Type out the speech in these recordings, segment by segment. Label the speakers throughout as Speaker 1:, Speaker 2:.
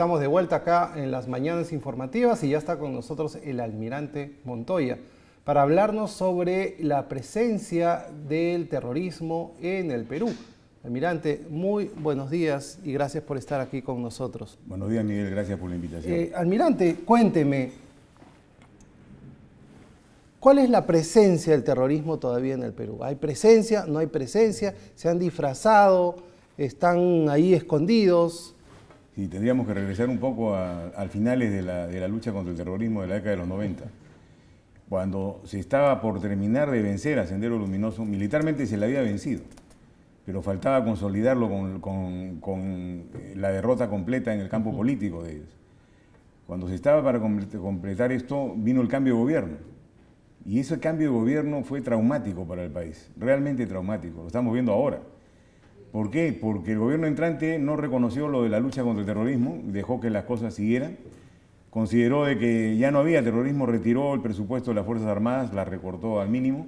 Speaker 1: Estamos de vuelta acá en las mañanas informativas y ya está con nosotros el almirante Montoya para hablarnos sobre la presencia del terrorismo en el Perú. Almirante, muy buenos días y gracias por estar aquí con nosotros.
Speaker 2: Buenos días, Miguel, gracias por la invitación.
Speaker 1: Almirante, cuénteme, ¿cuál es la presencia del terrorismo todavía en el Perú? ¿Hay presencia? ¿No hay presencia? ¿Se han disfrazado? ¿Están ahí escondidos?
Speaker 2: Sí, tendríamos que regresar un poco al finales de la lucha contra el terrorismo de la década de los 90. Cuando se estaba por terminar de vencer a Sendero Luminoso, militarmente se le había vencido, pero faltaba consolidarlo con la derrota completa en el campo político de ellos. Cuando se estaba para completar esto, vino el cambio de gobierno. Y ese cambio de gobierno fue traumático para el país, realmente traumático, lo estamos viendo ahora. ¿Por qué? Porque el gobierno entrante no reconoció lo de la lucha contra el terrorismo, dejó que las cosas siguieran, consideró de que ya no había terrorismo, retiró el presupuesto de las Fuerzas Armadas, la recortó al mínimo,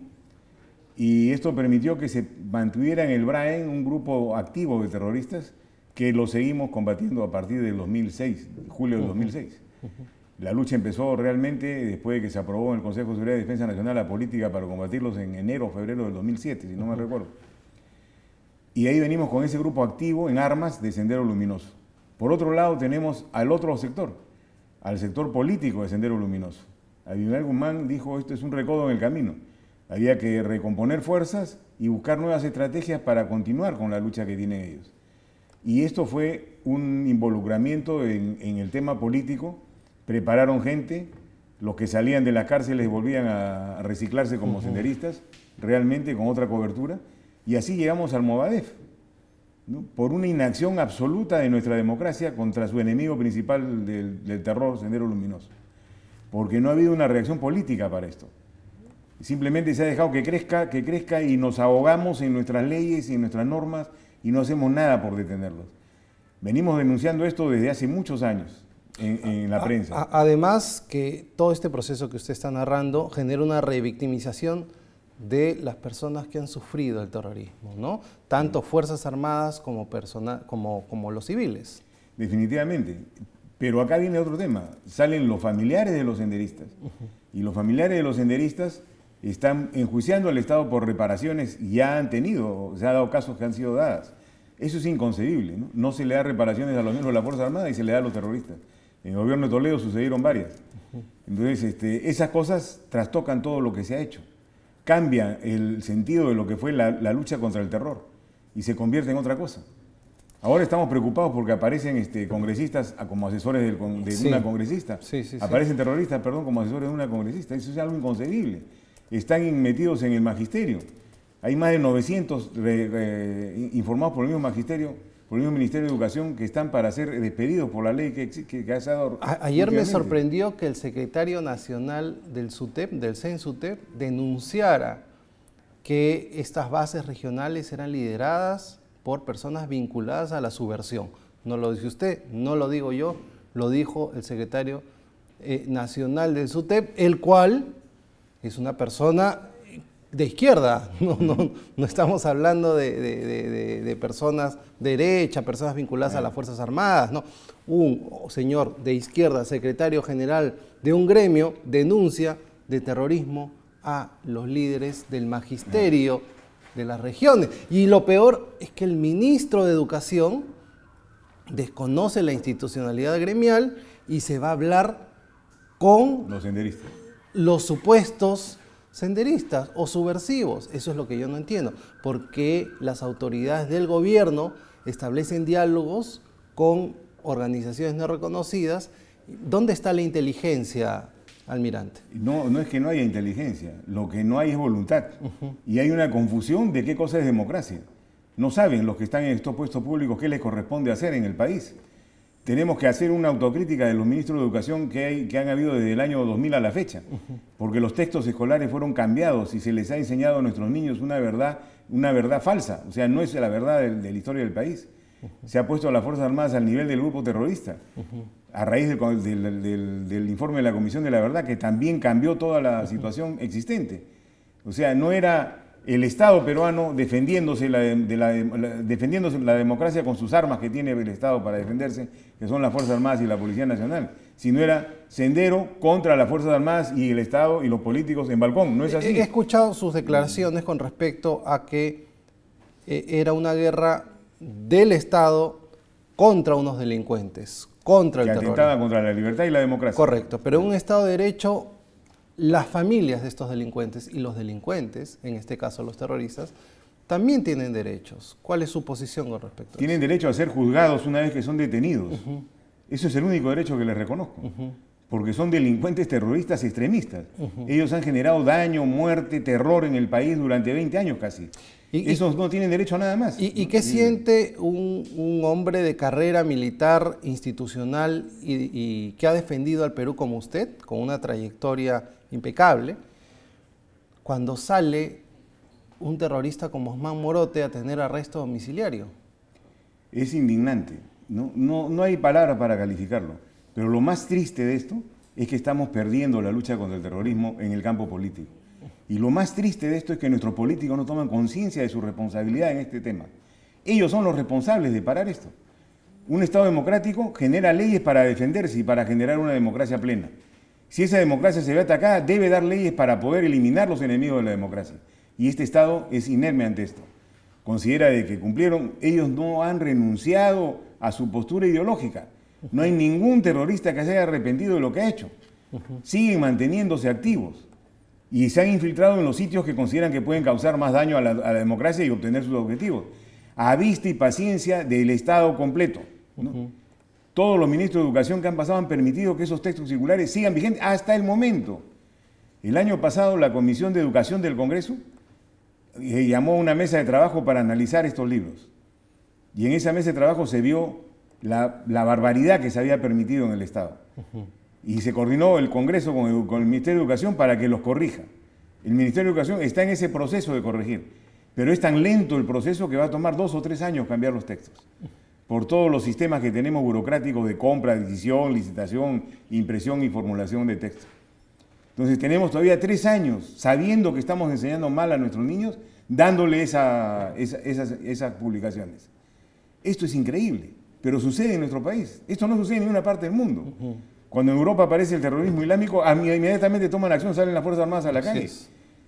Speaker 2: y esto permitió que se mantuviera en el BRAEN un grupo activo de terroristas que lo seguimos combatiendo a partir del 2006, julio del 2006. La lucha empezó realmente después de que se aprobó en el Consejo de Seguridad y Defensa Nacional la política para combatirlos en enero o febrero del 2007, si no me recuerdo. Y ahí venimos con ese grupo activo en armas de Sendero Luminoso. Por otro lado tenemos al otro sector, al sector político de Sendero Luminoso. Abimael Guzmán dijo, esto es un recodo en el camino. Había que recomponer fuerzas y buscar nuevas estrategias para continuar con la lucha que tienen ellos. Y esto fue un involucramiento en el tema político. Prepararon gente, los que salían de las cárceles volvían a reciclarse como senderistas, realmente con otra cobertura. Y así llegamos al Movadef, ¿no? Por una inacción absoluta de nuestra democracia contra su enemigo principal del terror, Sendero Luminoso. Porque no ha habido una reacción política para esto. Simplemente se ha dejado que crezca y nos ahogamos en nuestras leyes y en nuestras normas y no hacemos nada por detenerlos. Venimos denunciando esto desde hace muchos años en la prensa.
Speaker 1: Además que todo este proceso que usted está narrando genera una revictimización de las personas que han sufrido el terrorismo, ¿no? Tanto Fuerzas Armadas como los civiles.
Speaker 2: Definitivamente. Pero acá viene otro tema. Salen los familiares de los senderistas. Y los familiares de los senderistas están enjuiciando al Estado por reparaciones y ya han tenido, se ha dado casos que han sido dadas. Eso es inconcebible, ¿no? No se le da reparaciones a los miembros de la Fuerza Armada y se le da a los terroristas. En el gobierno de Toledo sucedieron varias. Entonces, esas cosas trastocan todo lo que se ha hecho. Cambia el sentido de lo que fue la lucha contra el terror y se convierte en otra cosa. Ahora estamos preocupados porque aparecen congresistas como asesores de una congresista. Aparecen terroristas, perdón, como asesores de una congresista. Eso es algo inconcebible. Están metidos en el magisterio. Hay más de 900 informados por el mismo magisterio, por el mismo Ministerio de Educación, que están para ser despedidos por la ley que ha dado.
Speaker 1: Ayer me sorprendió que el secretario nacional del SUTEP, del CENSUTEP, denunciara que estas bases regionales eran lideradas por personas vinculadas a la subversión. No lo dice usted, no lo digo yo, lo dijo el secretario nacional del SUTEP, el cual es una persona de izquierda, no estamos hablando de personas de derecha, personas vinculadas a las Fuerzas Armadas, no. Un señor de izquierda, secretario general de un gremio, denuncia de terrorismo a los líderes del magisterio de las regiones. Y lo peor es que el ministro de Educación desconoce la institucionalidad gremial y se va a hablar con
Speaker 2: los senderistas,
Speaker 1: los supuestos senderistas o subversivos. Eso es lo que yo no entiendo. ¿Por qué las autoridades del gobierno establecen diálogos con organizaciones no reconocidas? ¿Dónde está la inteligencia, almirante?
Speaker 2: No es que no haya inteligencia, lo que no hay es voluntad. Y hay una confusión de qué cosa es democracia. No saben los que están en estos puestos públicos qué les corresponde hacer en el país. Tenemos que hacer una autocrítica de los ministros de Educación que han habido desde el año 2000 a la fecha, porque los textos escolares fueron cambiados y se les ha enseñado a nuestros niños una verdad falsa, o sea, no es la verdad de la historia del país. Se ha puesto a las Fuerzas Armadas al nivel del grupo terrorista, a raíz del informe de la Comisión de la Verdad, que también cambió toda la situación existente. O sea, no era el Estado peruano defendiéndose defendiéndose la democracia con sus armas que tiene el Estado para defenderse, que son las Fuerzas Armadas y la Policía Nacional, sino era Sendero contra las Fuerzas Armadas y el Estado y los políticos en balcón. No es así.
Speaker 1: He escuchado sus declaraciones con respecto a que era una guerra del Estado contra unos delincuentes, contra el terrorismo.
Speaker 2: Que atentaba contra la libertad y la democracia.
Speaker 1: Correcto, pero en un Estado de Derecho, las familias de estos delincuentes y los delincuentes, en este caso los terroristas, también tienen derechos. ¿Cuál es su posición con respecto a eso?
Speaker 2: Tienen derecho a ser juzgados una vez que son detenidos. Eso es el único derecho que les reconozco. Porque son delincuentes terroristas extremistas. Ellos han generado daño, muerte, terror en el país durante 20 años casi. Esos no tienen derecho a nada más.
Speaker 1: ¿Y qué siente un hombre de carrera militar, institucional y que ha defendido al Perú como usted, con una trayectoria impecable, cuando sale un terrorista como Osman Morote a tener arresto domiciliario?
Speaker 2: Es indignante. No hay palabras para calificarlo. Pero lo más triste de esto es que estamos perdiendo la lucha contra el terrorismo en el campo político. Y lo más triste de esto es que nuestros políticos no toman conciencia de su responsabilidad en este tema. Ellos son los responsables de parar esto. Un Estado democrático genera leyes para defenderse y para generar una democracia plena. Si esa democracia se ve atacada, debe dar leyes para poder eliminar los enemigos de la democracia. Y este Estado es inerme ante esto. Considera de que cumplieron, ellos no han renunciado a su postura ideológica. No hay ningún terrorista que se haya arrepentido de lo que ha hecho. Siguen manteniéndose activos y se han infiltrado en los sitios que consideran que pueden causar más daño a la democracia y obtener sus objetivos, a vista y paciencia del Estado completo, ¿no? Todos los ministros de Educación que han pasado han permitido que esos textos circulares sigan vigentes hasta el momento. El año pasado la Comisión de Educación del Congreso llamó a una mesa de trabajo para analizar estos libros. Y en esa mesa de trabajo se vio la barbaridad que se había permitido en el Estado. Y se coordinó el Congreso con el Ministerio de Educación para que los corrija. El Ministerio de Educación está en ese proceso de corregir, pero es tan lento el proceso que va a tomar 2 o 3 años cambiar los textos, por todos los sistemas que tenemos burocráticos de compra, adquisición, licitación, impresión y formulación de textos. Entonces tenemos todavía 3 años sabiendo que estamos enseñando mal a nuestros niños, dándole esas publicaciones. Esto es increíble, pero sucede en nuestro país. Esto no sucede en ninguna parte del mundo. Cuando en Europa aparece el terrorismo islámico, inmediatamente toman acción, salen las Fuerzas Armadas a la calle.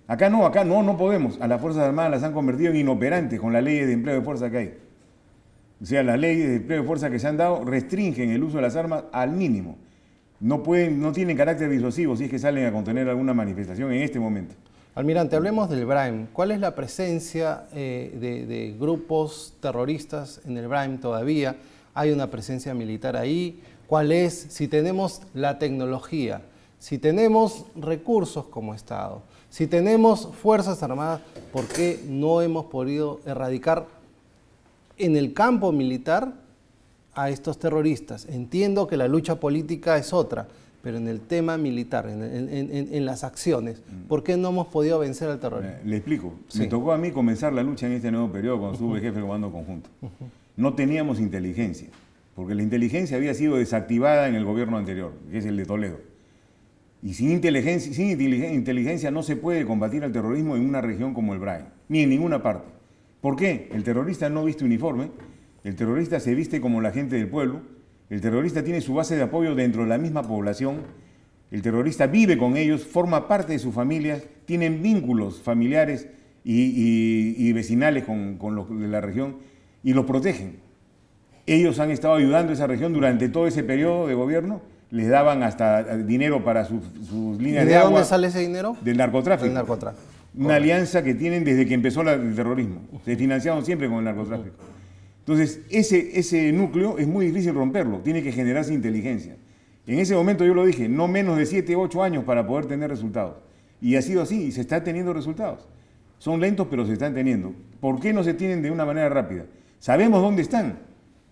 Speaker 2: Acá no podemos. A las Fuerzas Armadas las han convertido en inoperantes con las leyes de empleo de fuerza que hay. O sea, las leyes de empleo de fuerza que se han dado restringen el uso de las armas al mínimo. No tienen carácter disuasivo si es que salen a contener alguna manifestación en este momento.
Speaker 1: Almirante, hablemos del BRAIM. ¿Cuál es la presencia de grupos terroristas en el BRAIM todavía? ¿Hay una presencia militar ahí? ¿Cuál es? Si tenemos la tecnología, si tenemos recursos como Estado, si tenemos Fuerzas Armadas, ¿por qué no hemos podido erradicar en el campo militar a estos terroristas? Entiendo que la lucha política es otra, pero en el tema militar, en las acciones, ¿por qué no hemos podido vencer al terrorismo?
Speaker 2: Le explico.
Speaker 1: Sí.
Speaker 2: Me tocó a mí comenzar la lucha en este nuevo periodo cuando estuve jefe del comando conjunto. No teníamos inteligencia, porque la inteligencia había sido desactivada en el gobierno anterior, que es el de Toledo. Y sin inteligencia no se puede combatir al terrorismo en una región como el BRAIM, ni en ninguna parte. ¿Por qué? El terrorista no viste uniforme, el terrorista se viste como la gente del pueblo, el terrorista tiene su base de apoyo dentro de la misma población, el terrorista vive con ellos, forma parte de sus familias, tienen vínculos familiares y vecinales con los de la región y los protegen. Ellos han estado ayudando a esa región durante todo ese periodo de gobierno, les daban hasta dinero para sus líneas de agua.
Speaker 1: ¿De dónde sale ese dinero?
Speaker 2: Del narcotráfico.
Speaker 1: Del narcotráfico.
Speaker 2: Una alianza que tienen desde que empezó el terrorismo. Se financiaron siempre con el narcotráfico. Entonces, ese núcleo es muy difícil romperlo, tiene que generarse inteligencia. En ese momento yo lo dije, no menos de 7, 8 años para poder tener resultados. Y ha sido así, y se está teniendo resultados. Son lentos, pero se están teniendo. ¿Por qué no se tienen de una manera rápida? Sabemos dónde están,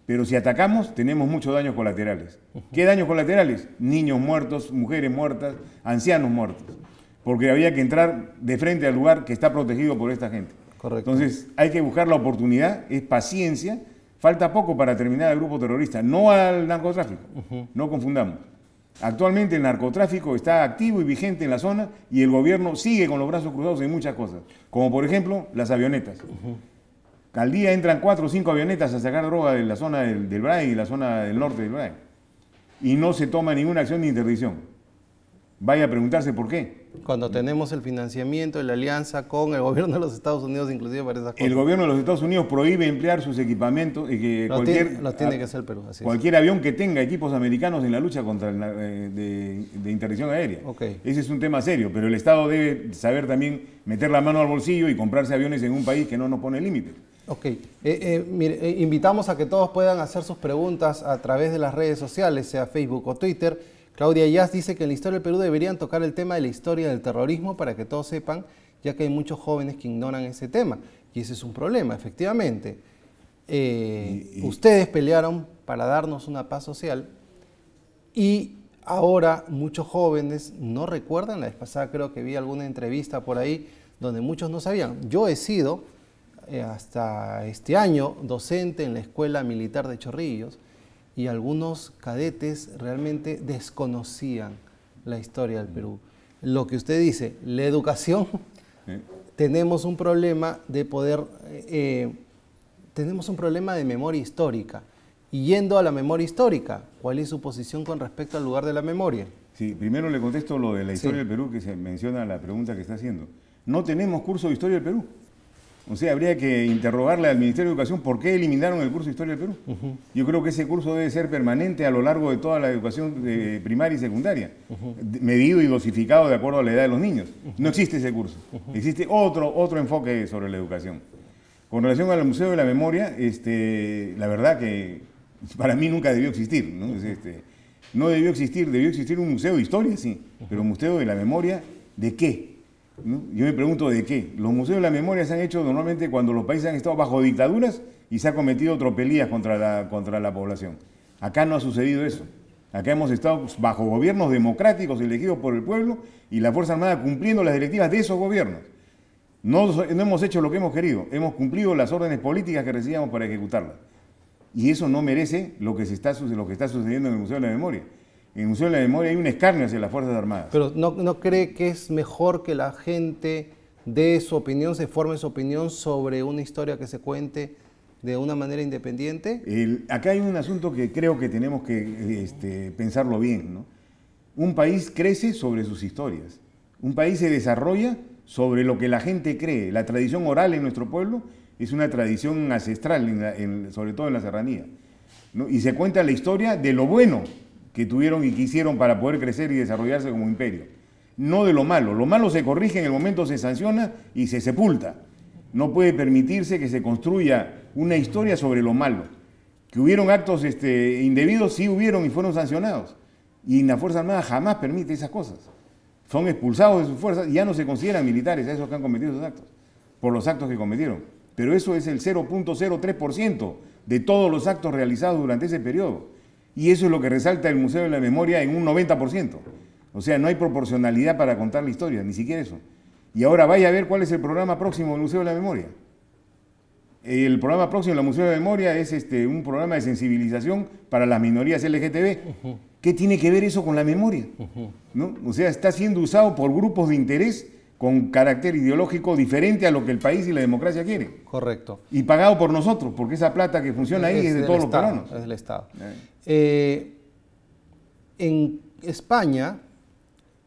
Speaker 2: pero si atacamos, tenemos muchos daños colaterales. ¿Qué daños colaterales? Niños muertos, mujeres muertas, ancianos muertos. Porque había que entrar de frente al lugar que está protegido por esta gente.
Speaker 1: Correcto.
Speaker 2: Entonces, hay que buscar la oportunidad, es paciencia. Falta poco para terminar el grupo terrorista, no al narcotráfico, no confundamos. Actualmente el narcotráfico está activo y vigente en la zona y el gobierno sigue con los brazos cruzados en muchas cosas, como por ejemplo las avionetas. Al día entran 4 o 5 avionetas a sacar droga de la zona del Brain y la zona del norte del Brain. Y no se toma ninguna acción de interdicción. Vaya a preguntarse por qué.
Speaker 1: Cuando tenemos el financiamiento y la alianza con el gobierno de los Estados Unidos, inclusive para esas cosas.
Speaker 2: El gobierno de los Estados Unidos prohíbe emplear sus equipamientos y que
Speaker 1: tiene que hacer el Perú. Así
Speaker 2: cualquier avión que tenga equipos americanos en la lucha contra de interdicción aérea.
Speaker 1: Okay.
Speaker 2: Ese es un tema serio, pero el Estado debe saber también meter la mano al bolsillo y comprarse aviones en un país que no nos pone límites.
Speaker 1: Ok, mire, invitamos a que todos puedan hacer sus preguntas a través de las redes sociales, sea Facebook o Twitter. Claudia Yaz dice que en la historia del Perú deberían tocar el tema de la historia del terrorismo para que todos sepan, ya que hay muchos jóvenes que ignoran ese tema. Y ese es un problema, efectivamente. Ustedes pelearon para darnos una paz social y ahora muchos jóvenes no recuerdan. La vez pasada creo que vi alguna entrevista por ahí donde muchos no sabían. Yo he sido hasta este año docente en la Escuela Militar de Chorrillos y algunos cadetes realmente desconocían la historia del Perú. Lo que usted dice, la educación, tenemos un problema de poder, tenemos un problema de memoria histórica. Y yendo a la memoria histórica, ¿cuál es su posición con respecto al lugar de la memoria?
Speaker 2: Sí, primero le contesto lo de la historia del Perú, que se menciona en la pregunta que está haciendo. No tenemos curso de historia del Perú. O sea, habría que interrogarle al Ministerio de Educación por qué eliminaron el curso de Historia del Perú. Yo creo que ese curso debe ser permanente a lo largo de toda la educación primaria y secundaria, medido y dosificado de acuerdo a la edad de los niños. No existe ese curso. Existe otro enfoque sobre la educación. Con relación al Museo de la Memoria, la verdad que para mí nunca debió existir, ¿no? No debió existir un museo de historia, sí, pero un museo de la memoria, ¿de qué? ¿No? Yo me pregunto de qué. Los museos de la memoria se han hecho normalmente cuando los países han estado bajo dictaduras y se ha cometido tropelías contra la población. Acá no ha sucedido eso. Acá hemos estado bajo gobiernos democráticos elegidos por el pueblo y la Fuerza Armada cumpliendo las directivas de esos gobiernos. No hemos hecho lo que hemos querido, hemos cumplido las órdenes políticas que recibíamos para ejecutarlas. Y eso no merece lo que está sucediendo en el Museo de la Memoria. En el Museo de la Memoria hay un escarnio hacia las Fuerzas Armadas.
Speaker 1: Pero ¿no cree que es mejor que la gente dé su opinión, se forme su opinión sobre una historia que se cuente de una manera independiente?
Speaker 2: Acá hay un asunto que creo que tenemos que pensarlo bien, ¿no? Un país crece sobre sus historias. Un país se desarrolla sobre lo que la gente cree. La tradición oral en nuestro pueblo es una tradición ancestral, sobre todo en la serranía, ¿no? Y se cuenta la historia de lo bueno que tuvieron y que hicieron para poder crecer y desarrollarse como imperio. No de lo malo. Lo malo se corrige en el momento, se sanciona y se sepulta. No puede permitirse que se construya una historia sobre lo malo. Que hubieron actos indebidos, sí hubieron y fueron sancionados. Y la Fuerza Armada jamás permite esas cosas. Son expulsados de sus fuerzas y ya no se consideran militares a esos que han cometido esos actos, por los actos que cometieron. Pero eso es el 0.03% de todos los actos realizados durante ese periodo. Y eso es lo que resalta el Museo de la Memoria en un 90%. O sea, no hay proporcionalidad para contar la historia, ni siquiera eso. Y ahora vaya a ver cuál es el programa próximo del Museo de la Memoria. El programa próximo del Museo de la Memoria es un programa de sensibilización para las minorías LGTB. ¿Qué tiene que ver eso con la memoria? ¿No? O sea, está siendo usado por grupos de interés con carácter ideológico diferente a lo que el país y la democracia quieren.
Speaker 1: Correcto.
Speaker 2: Y pagado por nosotros, porque esa plata que funciona ahí es de todos los peruanos.
Speaker 1: Es del Estado. En España,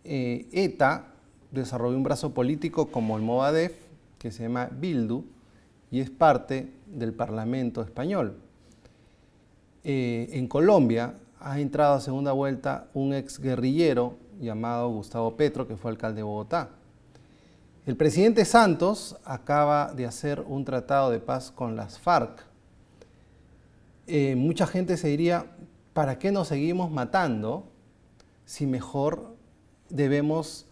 Speaker 1: ETA desarrolló un brazo político como el Movadef, que se llama Bildu, y es parte del Parlamento español. En Colombia ha entrado a segunda vuelta un exguerrillero llamado Gustavo Petro, que fue alcalde de Bogotá. El presidente Santos acaba de hacer un tratado de paz con las FARC. Mucha gente se diría, ¿para qué nos seguimos matando si mejor debemos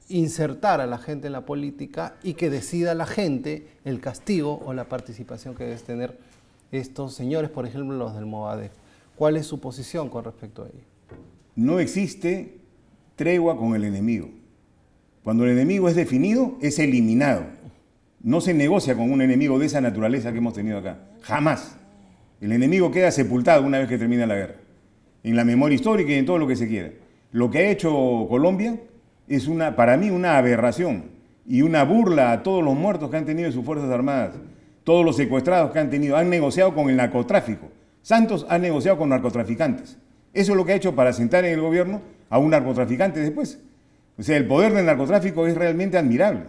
Speaker 1: insertar a la gente en la política y que decida la gente el castigo o la participación que deben tener estos señores, por ejemplo, los del Movadef? ¿Cuál es su posición con respecto a ello?
Speaker 2: No existe tregua con el enemigo. Cuando el enemigo es definido, es eliminado. No se negocia con un enemigo de esa naturaleza que hemos tenido acá. Jamás. El enemigo queda sepultado una vez que termina la guerra. En la memoria histórica y en todo lo que se quiera. Lo que ha hecho Colombia es para mí una aberración y una burla a todos los muertos que han tenido en sus Fuerzas Armadas, todos los secuestrados que han tenido. Han negociado con el narcotráfico. Santos ha negociado con narcotraficantes. Eso es lo que ha hecho para sentar en el gobierno a un narcotraficante después. O sea, el poder del narcotráfico es realmente admirable.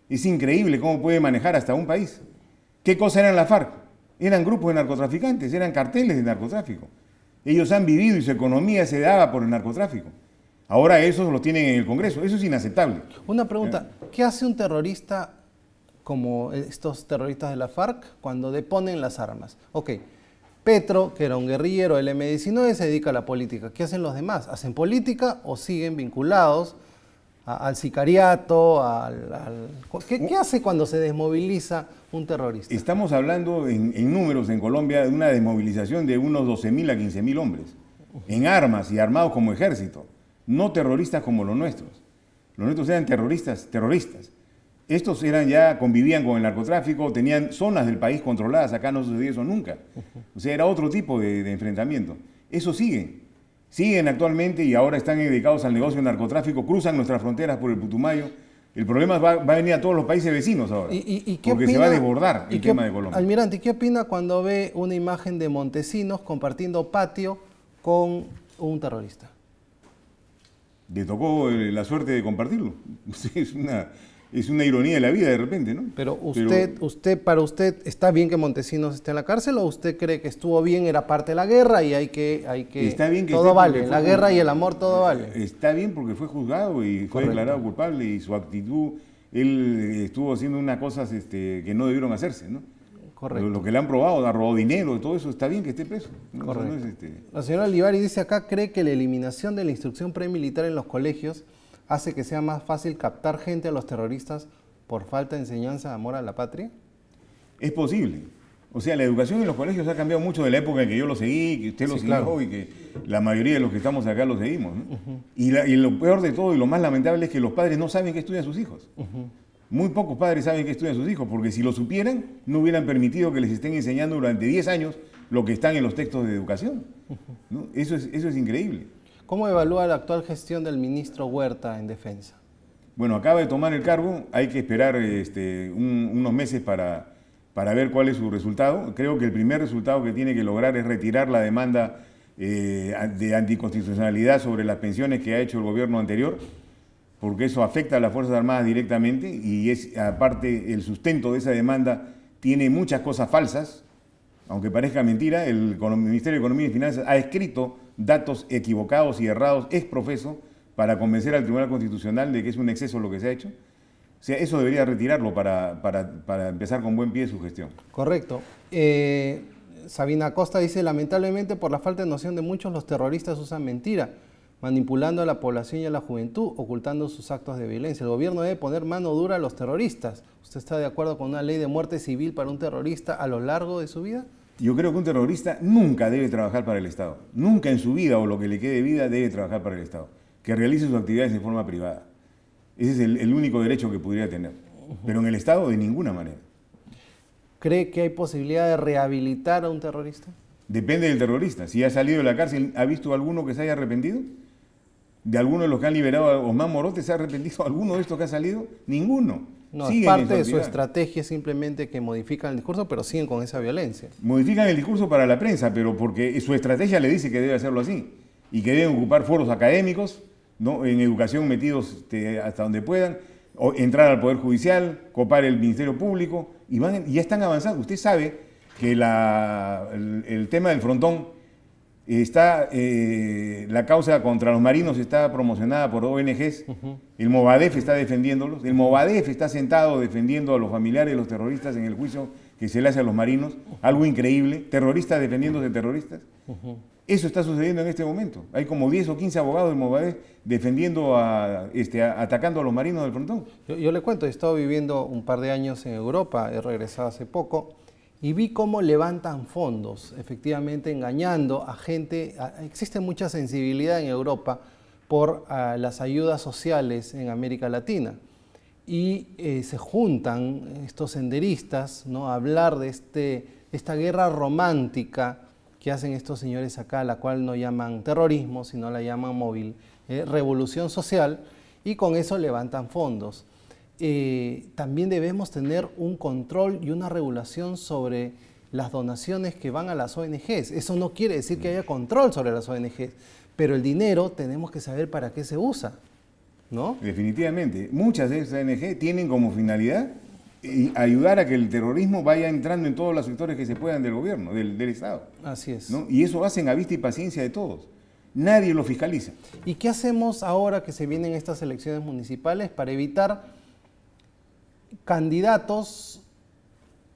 Speaker 2: Es increíble cómo puede manejar hasta un país. ¿Qué cosa eran las FARC? Eran grupos de narcotraficantes, eran carteles de narcotráfico. Ellos han vivido y su economía se daba por el narcotráfico. Ahora esos los tienen en el Congreso. Eso es inaceptable.
Speaker 1: Una pregunta, ¿qué hace un terrorista como estos terroristas de la FARC cuando deponen las armas? Ok, Petro, que era un guerrillero del M-19, se dedica a la política. ¿Qué hacen los demás? ¿Hacen política o siguen vinculados al sicariato? ¿Qué hace cuando se desmoviliza un terrorista?
Speaker 2: Estamos hablando en números en Colombia de una desmovilización de unos 12.000 a 15.000 hombres, en armas y armados como ejército, no terroristas como los nuestros. Los nuestros eran terroristas. Estos convivían con el narcotráfico, tenían zonas del país controladas, acá no sucedió eso nunca. O sea, era otro tipo de enfrentamiento. Eso siguen actualmente y ahora están dedicados al negocio del narcotráfico, cruzan nuestras fronteras por el Putumayo. El problema va a venir a todos los países vecinos ahora, porque se va a desbordar el tema de Colombia.
Speaker 1: Almirante, ¿qué opina cuando ve una imagen de Montesinos compartiendo patio con un terrorista?
Speaker 2: Le tocó la suerte de compartirlo. Es una ironía de la vida de repente, ¿no?
Speaker 1: Pero para usted, ¿está bien que Montesinos esté en la cárcel o usted cree que estuvo bien, era parte de la guerra y hay que
Speaker 2: está bien que
Speaker 1: todo vale, la guerra y el amor todo vale?
Speaker 2: Está bien porque fue juzgado y fue declarado culpable y su actitud, él estuvo haciendo unas cosas que no debieron hacerse, ¿no?
Speaker 1: Correcto.
Speaker 2: Lo que le han probado, ha robado dinero, todo eso, está bien que esté preso.
Speaker 1: Correcto.
Speaker 2: No es
Speaker 1: La señora Olivari dice acá, cree que la eliminación de la instrucción premilitar en los colegios hace que sea más fácil captar gente a los terroristas por falta de enseñanza de amor a la patria.
Speaker 2: Es posible. O sea, la educación en los colegios ha cambiado mucho de la época en que yo lo seguí, que usted lo siguió, claro, y que la mayoría de los que estamos acá lo seguimos, ¿no? Y lo peor de todo y lo más lamentable es que los padres no saben qué estudian sus hijos. Muy pocos padres saben qué estudian sus hijos, porque si lo supieran, no hubieran permitido que les estén enseñando durante 10 años lo que están en los textos de educación, ¿no? Eso es increíble.
Speaker 1: ¿Cómo evalúa la actual gestión del ministro Huerta en defensa?
Speaker 2: Bueno, acaba de tomar el cargo, hay que esperar unos meses para ver cuál es su resultado. Creo que el primer resultado que tiene que lograr es retirar la demanda de anticonstitucionalidad sobre las pensiones que ha hecho el gobierno anterior, porque eso afecta a las Fuerzas Armadas directamente y aparte el sustento de esa demanda tiene muchas cosas falsas, aunque parezca mentira. El Ministerio de Economía y Finanzas ha escrito datos equivocados y errados ex profeso para convencer al Tribunal Constitucional de que es un exceso lo que se ha hecho. O sea, eso debería retirarlo para empezar con buen pie su gestión.
Speaker 1: Correcto. Sabina Acosta dice, lamentablemente por la falta de noción de muchos, los terroristas usan mentira, manipulando a la población y a la juventud, ocultando sus actos de violencia. El gobierno debe poner mano dura a los terroristas. ¿Usted está de acuerdo con una ley de muerte civil para un terrorista a lo largo de su vida?
Speaker 2: Yo creo que un terrorista nunca debe trabajar para el Estado. Nunca en su vida o lo que le quede de vida debe trabajar para el Estado. Que realice sus actividades de forma privada. Ese es el único derecho que podría tener. Pero en el Estado de ninguna manera.
Speaker 1: ¿Cree que hay posibilidad de rehabilitar a un terrorista?
Speaker 2: Depende del terrorista. Si ha salido de la cárcel, ¿ha visto alguno que se haya arrepentido? ¿De alguno de los que han liberado a Osman Morote se ha arrepentido alguno de estos que ha salido? Ninguno.
Speaker 1: No, es parte de su estrategia simplemente que modifican el discurso, pero siguen con esa violencia.
Speaker 2: Modifican el discurso para la prensa, pero porque su estrategia le dice que debe hacerlo así. Y que deben ocupar foros académicos, ¿no? En educación metidos hasta donde puedan, o entrar al Poder Judicial, copar el Ministerio Público, y ya están avanzando. Usted sabe que el tema del frontón está, la causa contra los marinos está promocionada por ONGs, el Movadef está defendiéndolos, el Movadef está sentado defendiendo a los familiares de los terroristas en el juicio que se le hace a los marinos, algo increíble, terroristas defendiéndose de terroristas. Eso está sucediendo en este momento. Hay como 10 o 15 abogados del Movadef defendiendo, atacando a los marinos del frontón.
Speaker 1: Yo le cuento, he estado viviendo un par de años en Europa, he regresado hace poco, y vi cómo levantan fondos, efectivamente engañando a gente. Existe mucha sensibilidad en Europa por las ayudas sociales en América Latina. Y se juntan estos senderistas, ¿no?, a hablar de esta guerra romántica que hacen estos señores acá, la cual no llaman terrorismo, sino la llaman revolución social, y con eso levantan fondos. También debemos tener un control y una regulación sobre las donaciones que van a las ONGs. Eso no quiere decir que haya control sobre las ONGs, pero el dinero tenemos que saber para qué se usa, ¿no?
Speaker 2: Definitivamente. Muchas de esas ONG tienen como finalidad ayudar a que el terrorismo vaya entrando en todos los sectores que se puedan del gobierno, del Estado.
Speaker 1: Así es.
Speaker 2: ¿No? Y eso hacen a vista y paciencia de todos. Nadie lo fiscaliza.
Speaker 1: ¿Y qué hacemos ahora que se vienen estas elecciones municipales para evitar candidatos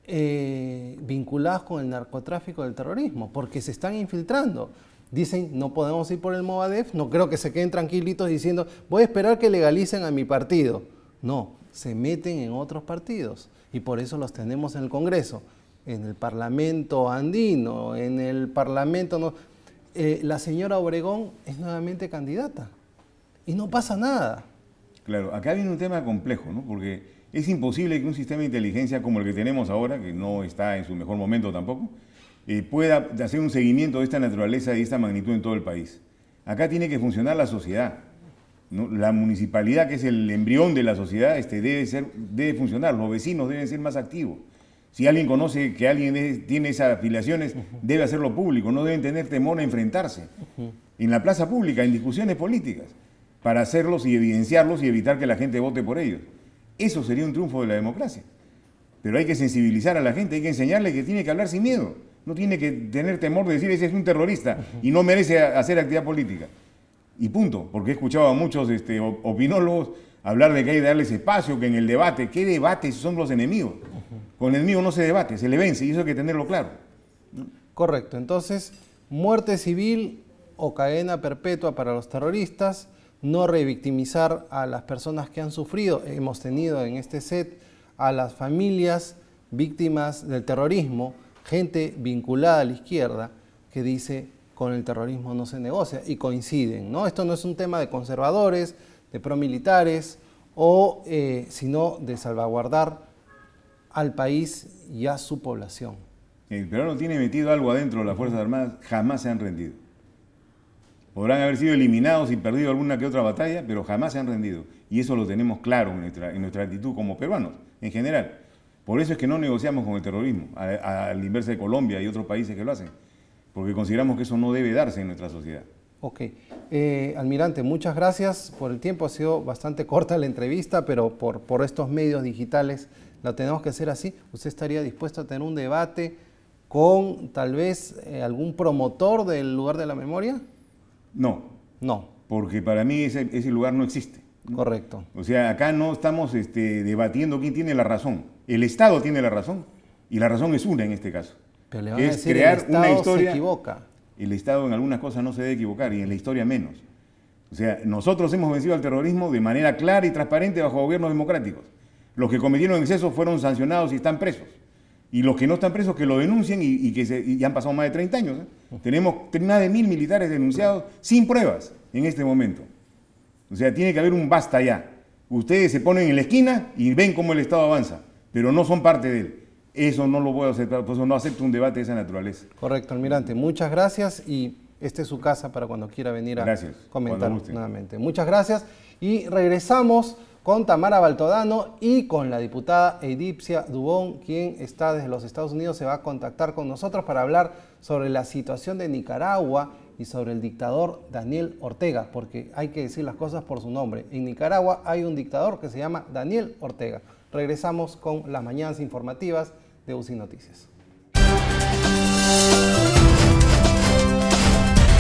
Speaker 1: vinculados con el narcotráfico del terrorismo? Porque se están infiltrando. Dicen, no podemos ir por el Movadef, no creo que se queden tranquilitos diciendo, voy a esperar que legalicen a mi partido. No, se meten en otros partidos y por eso los tenemos en el Congreso, en el Parlamento andino, en el Parlamento... No, la señora Obregón es nuevamente candidata y no pasa nada.
Speaker 2: Claro, acá viene un tema complejo, ¿no? Porque es imposible que un sistema de inteligencia como el que tenemos ahora, que no está en su mejor momento tampoco, pueda hacer un seguimiento de esta naturaleza y de esta magnitud en todo el país. Acá tiene que funcionar la sociedad, ¿no? La municipalidad, que es el embrión de la sociedad, debe funcionar, los vecinos deben ser más activos. Si alguien conoce que alguien tiene esas afiliaciones, debe hacerlo público, no deben tener temor a enfrentarse en la plaza pública, en discusiones políticas, para hacerlos y evidenciarlos y evitar que la gente vote por ellos. Eso sería un triunfo de la democracia. Pero hay que sensibilizar a la gente, hay que enseñarle que tiene que hablar sin miedo, no tiene que tener temor de decir ese es un terrorista y no merece hacer actividad política. Y punto, porque he escuchado a muchos opinólogos hablar de que hay que darles espacio, que en el debate, ¿qué debate si son los enemigos? Con el enemigo no se debate, se le vence y eso hay que tenerlo claro.
Speaker 1: Correcto, entonces muerte civil o cadena perpetua para los terroristas, no revictimizar a las personas que han sufrido. Hemos tenido en este set a las familias víctimas del terrorismo, gente vinculada a la izquierda que dice con el terrorismo no se negocia y coinciden, ¿no? Esto no es un tema de conservadores, de promilitares, sino de salvaguardar al país y a su población.
Speaker 2: El peruano tiene metido algo adentro de las Fuerzas Armadas, jamás se han rendido. Podrán haber sido eliminados y perdido alguna que otra batalla, pero jamás se han rendido. Y eso lo tenemos claro en nuestra actitud como peruanos, en general. Por eso es que no negociamos con el terrorismo, a la inversa de Colombia y otros países que lo hacen, porque consideramos que eso no debe darse en nuestra sociedad.
Speaker 1: Ok. Almirante, muchas gracias por el tiempo. Ha sido bastante corta la entrevista, pero por estos medios digitales la tenemos que hacer así. ¿Usted estaría dispuesto a tener un debate con tal vez algún promotor del lugar de la memoria?
Speaker 2: No.
Speaker 1: No.
Speaker 2: Porque para mí ese lugar no existe, ¿no?
Speaker 1: Correcto.
Speaker 2: O sea, acá no estamos debatiendo quién tiene la razón. El Estado tiene la razón y la razón es una en este caso.
Speaker 1: Pero le van a decir,
Speaker 2: crear
Speaker 1: el Estado
Speaker 2: una historia,
Speaker 1: se equivoca.
Speaker 2: El Estado en algunas cosas no se debe equivocar y en la historia menos. O sea, nosotros hemos vencido al terrorismo de manera clara y transparente bajo gobiernos democráticos. Los que cometieron excesos fueron sancionados y están presos. Y los que no están presos, que lo denuncien y han pasado más de 30 años. Tenemos más de 1000 militares denunciados sin pruebas en este momento. O sea, tiene que haber un basta ya. Ustedes se ponen en la esquina y ven cómo el Estado avanza, pero no son parte de él. Eso no lo puedo aceptar, por eso no acepto un debate de esa naturaleza.
Speaker 1: Correcto, almirante. Muchas gracias y esta es su casa para cuando quiera venir a comentar nuevamente. Muchas gracias y regresamos con Tamara Baltodano y con la diputada Edipcia Dubón, quien está desde los Estados Unidos, se va a contactar con nosotros para hablar sobre la situación de Nicaragua y sobre el dictador Daniel Ortega, porque hay que decir las cosas por su nombre. En Nicaragua hay un dictador que se llama Daniel Ortega. Regresamos con las mañanas informativas de UCI Noticias.